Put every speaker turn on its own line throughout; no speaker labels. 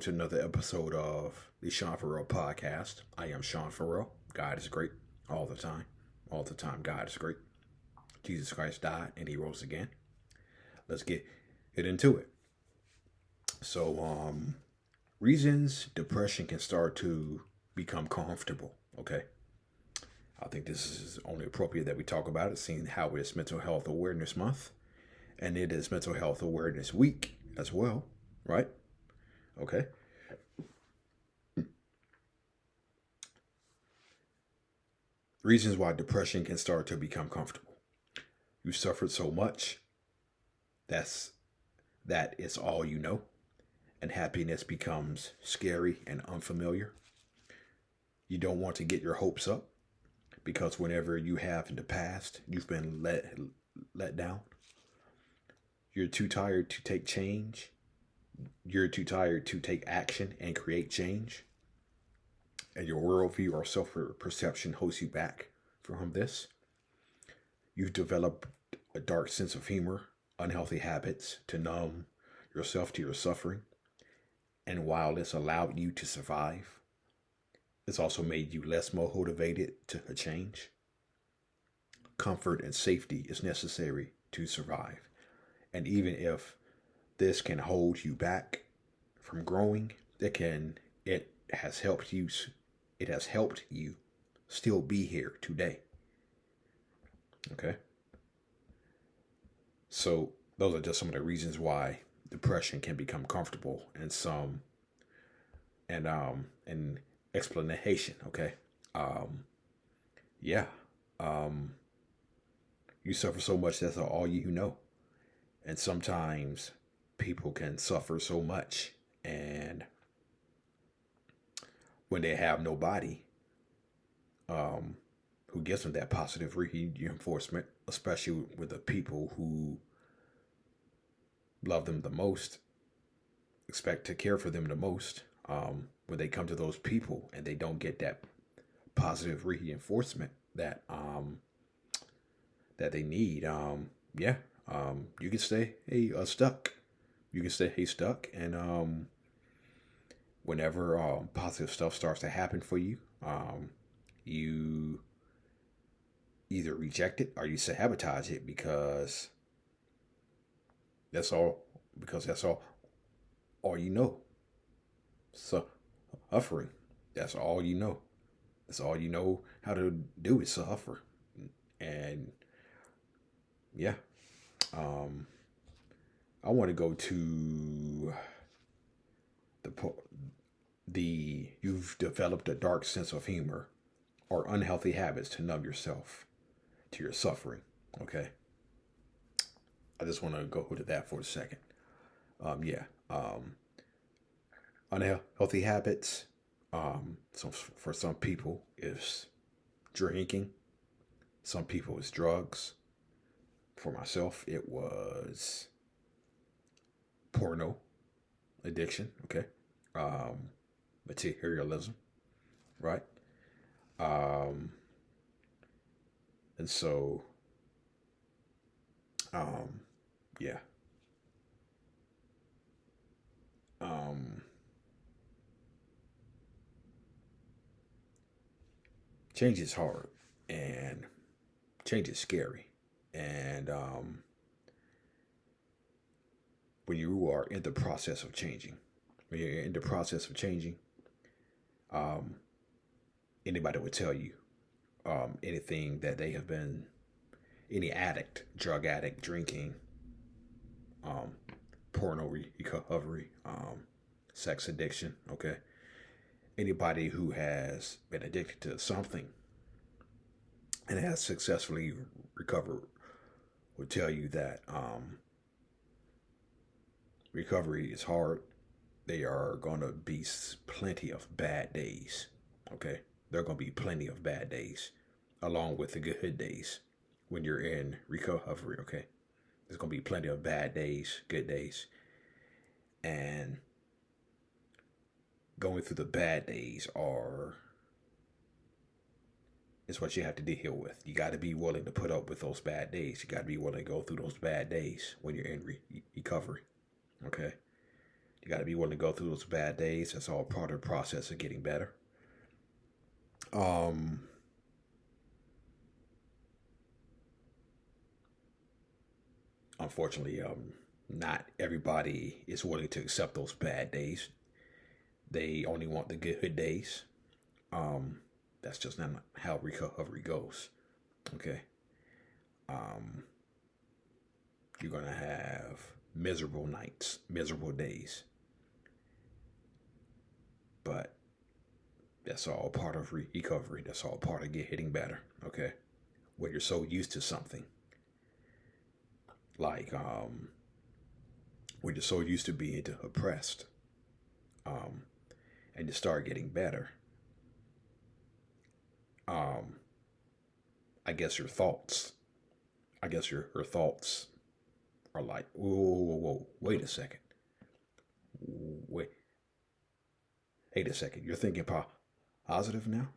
welcome to another episode of the Sean Farrell podcast. I am Sean Farrell. God is great all the time. All the time, God is great. Jesus Christ died and he rose again. Let's get into it. So, reasons depression can start to become comfortable. Okay. I think this is only appropriate that we talk about it, seeing how it's Mental Health Awareness Month. And it is Mental Health Awareness Week as well, right? Okay. Reasons why depression can start to become comfortable. You suffered so much that it's all you know, and happiness becomes scary and unfamiliar. You don't want to get your hopes up because whenever you have in the past, you've been let down. You're too tired to take change. You're too tired to take action and create change. And your worldview or self-perception holds you back from this. You've developed a dark sense of humor, unhealthy habits to numb yourself to your suffering. And while it's allowed you to survive, it's also made you less motivated to change. Comfort and safety is necessary to survive. And even if this can hold you back from growing, it has helped you still be here today. Okay? So those are just some of the reasons why depression can become comfortable and explanation, okay? You suffer so much that's all you know. And sometimes people can suffer so much, and when they have nobody who gives them that positive reinforcement, especially with the people who love them the most, expect to care for them the most, when they come to those people and they don't get that positive reinforcement that they need, you can stay stuck. You can stay stuck, and whenever positive stuff starts to happen for you, you either reject it or you sabotage it because that's all you know. So suffering, that's all you know. That's all you know how to do is suffer. And yeah. I want to go to the you've developed a dark sense of humor or unhealthy habits to numb yourself to your suffering. Okay. I just want to go to that for a second. Unhealthy habits. So for some people is drinking. Some people is drugs. For myself, it was porno addiction, okay? Materialism, right? And so, yeah. Change is hard and change is scary. And when you are in the process of changing, anybody would tell you anything that they have been, any addict, drug addict, drinking, porno recovery, sex addiction, okay? Anybody who has been addicted to something and has successfully recovered will tell you that recovery is hard. There are going to be plenty of bad days, okay? There are going to be plenty of bad days along with the good days when you're in recovery, okay? There's going to be plenty of bad days, good days. And going through the bad days is what you have to deal with. You got to be willing to put up with those bad days. You got to be willing to go through those bad days when you're in recovery. Okay. You got to be willing to go through those bad days. That's all part of the process of getting better. Um, Unfortunately, not everybody is willing to accept those bad days. They only want the good days. Um, that's just not how recovery goes. Okay. Um, you're gonna have miserable nights, miserable days, but that's all part of recovery. That's all part of getting better. Okay. When you're so used to something, like when you're so used to being oppressed, um, and you start getting better, um, I guess your thoughts, I guess your thoughts are like, whoa, whoa, whoa, whoa, wait a second, wait, wait a second. You're thinking positive now.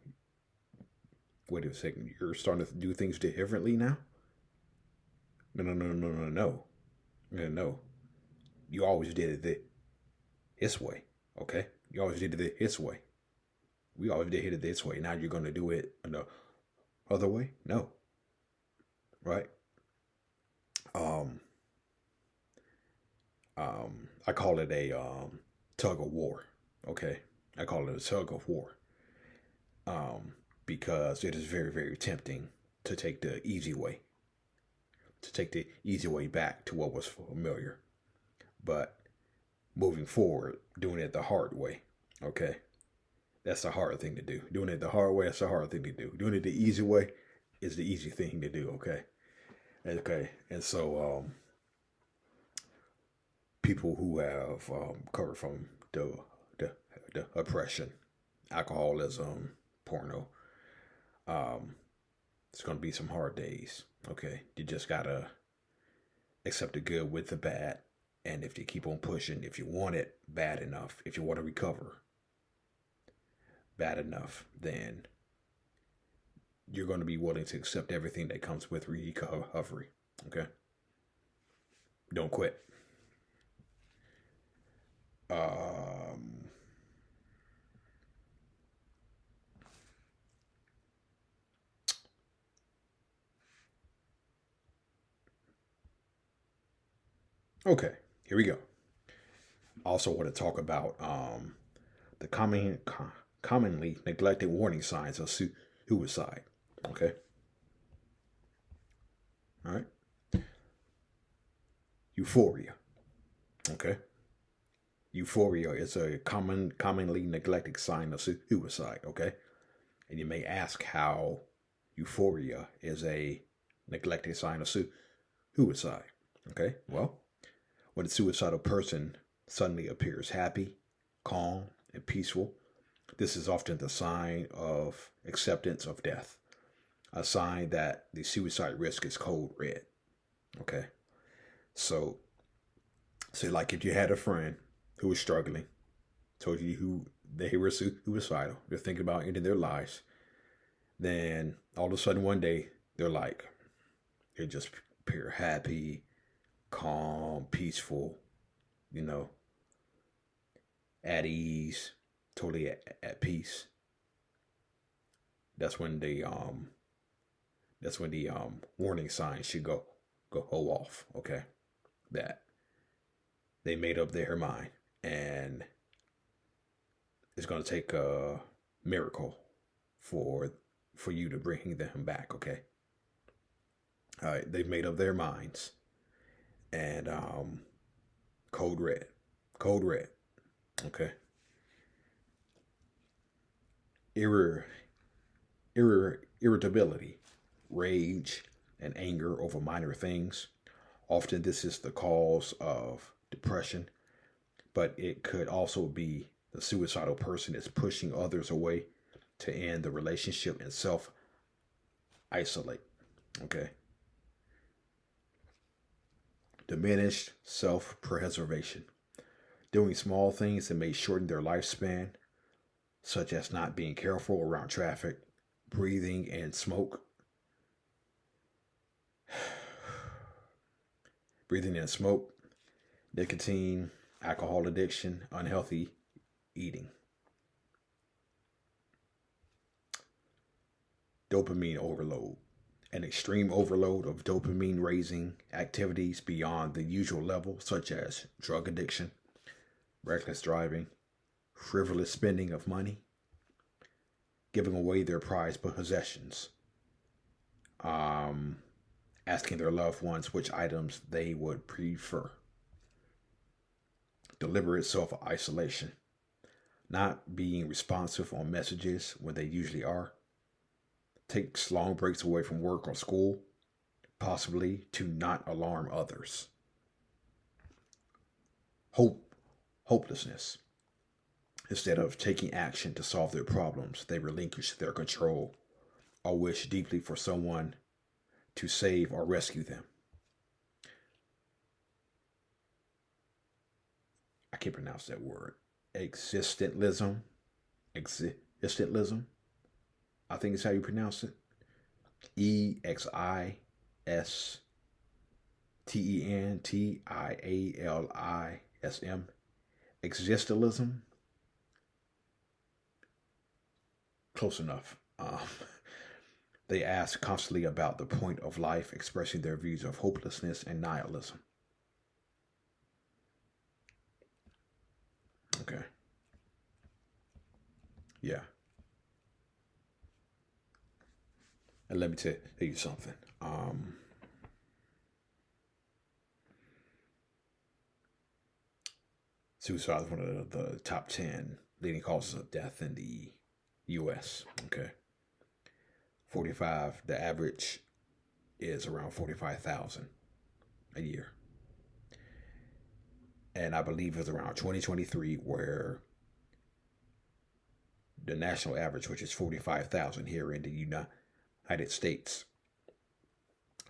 Wait a second. You're starting to do things differently now. No, no, no, no, no, no, no, no. You always did it this way. Okay. You always did it this way. We always did it this way. Now you're going to do it the other way? No. Right? Um, I call it a tug of war. Okay. I call it a tug of war. Um, because it is very, very tempting to take the easy way, to take the easy way back to what was familiar. But moving forward, doing it the hard way. Okay. That's the hard thing to do. Doing it the hard way, that's the hard thing to do. Doing it the easy way is the easy thing to do. Okay. Okay. And so, people who have covered from the, the oppression, alcoholism, porno, um, it's going to be some hard days. Okay. You just got to accept the good with the bad. And if you keep on pushing, if you want it bad enough, if you want to recover bad enough, then you're going to be willing to accept everything that comes with recovery. Okay? Don't quit. Um, okay, here we go. I also want to talk about the commonly neglected warning signs of suicide. Okay? All right? Euphoria. Okay? Euphoria is a commonly neglected sign of suicide. Okay? And you may ask how euphoria is a neglected sign of suicide. Okay? Well, when a suicidal person suddenly appears happy, calm, and peaceful, this is often the sign of acceptance of death, a sign that the suicide risk is code red. Okay? So, say like if you had a friend who was struggling, told you who they were suicidal, they're thinking about ending their lives, then all of a sudden one day they're just pure happy, calm, peaceful, you know, at ease, totally at peace. That's when the warning signs should go off. Okay, that they made up their mind, and it's gonna take a miracle for you to bring them back. Okay, all right, they've made up their minds, and code red, code red. Okay, Irri- irritability, rage, and anger over minor things. Often, this is the cause of depression, but it could also be the suicidal person is pushing others away to end the relationship and self isolate. Okay. Diminished self preservation, doing small things that may shorten their lifespan, such as not being careful around traffic, breathing in smoke, breathing in smoke, nicotine, alcohol addiction, unhealthy eating. Dopamine overload. An extreme overload of dopamine raising activities beyond the usual level, such as drug addiction, reckless driving, frivolous spending of money, giving away their prized possessions, asking their loved ones which items they would prefer, deliberate self isolation, not being responsive on messages when they usually are, takes long breaks away from work or school, possibly to not alarm others. Hopelessness. Instead of taking action to solve their problems, they relinquish their control or wish deeply for someone to save or rescue them. I can't pronounce that word. Existentialism. Existentialism. I think it's how you pronounce it. Existentialism. Existentialism. Close enough. They ask constantly about the point of life, expressing their views of hopelessness and nihilism. Okay. Yeah. And let me tell you something. Suicide is one of the top 10 leading causes of death in the U.S. Okay. 45, the average is around 45,000 a year. And I believe it's around 2023 where the national average, which is 45,000 here in the United States,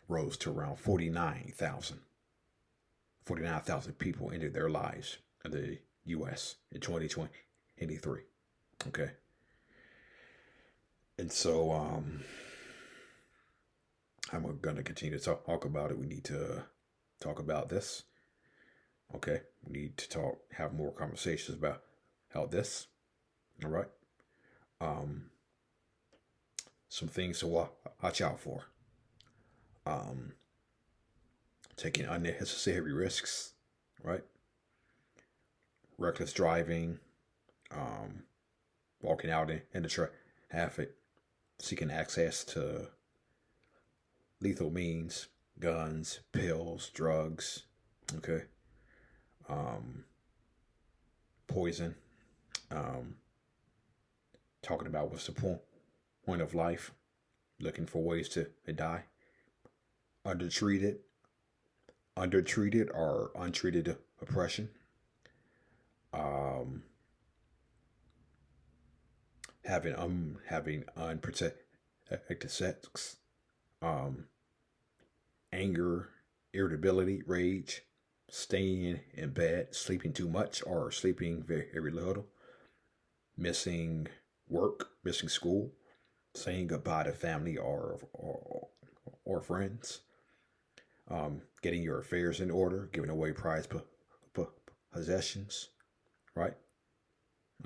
rose to around 49,000. 49,000 people ended their lives in the U.S. in 2023. Okay. And so I'm going to continue to talk about it. We need to talk about this. Okay. We need to have more conversations about how this. All right. Some things to watch out for. Taking unnecessary risks, right? Reckless driving, walking out in the traffic, seeking access to lethal means, guns, pills, drugs, okay, poison, talking about what's the point of life, looking for ways to die, undertreated or untreated oppression, having unprotected sex, anger, irritability, rage, staying in bed, sleeping too much or sleeping very little, missing work, missing school, saying goodbye to family or friends, getting your affairs in order, giving away prized possessions, right?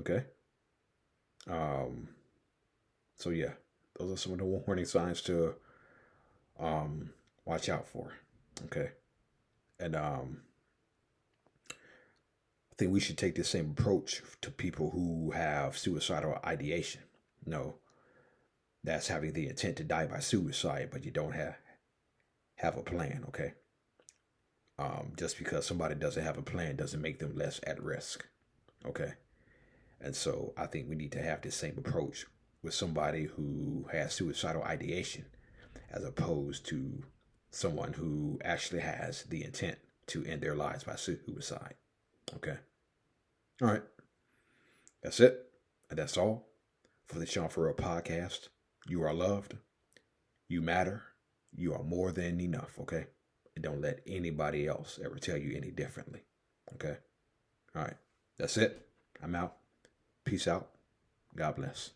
Okay. So yeah, those are some of the warning signs to watch out for. Okay. And I think we should take the same approach to people who have suicidal ideation. No, that's having the intent to die by suicide, but you don't have a plan. Okay. Just because somebody doesn't have a plan doesn't make them less at risk. Okay. And so I think we need to have the same approach with somebody who has suicidal ideation as opposed to someone who actually has the intent to end their lives by suicide. Okay. All right. That's it. And that's all for the Sean Farrell podcast. You are loved. You matter. You are more than enough. Okay. And don't let anybody else ever tell you any differently. Okay. All right. That's it. I'm out. Peace out. God bless.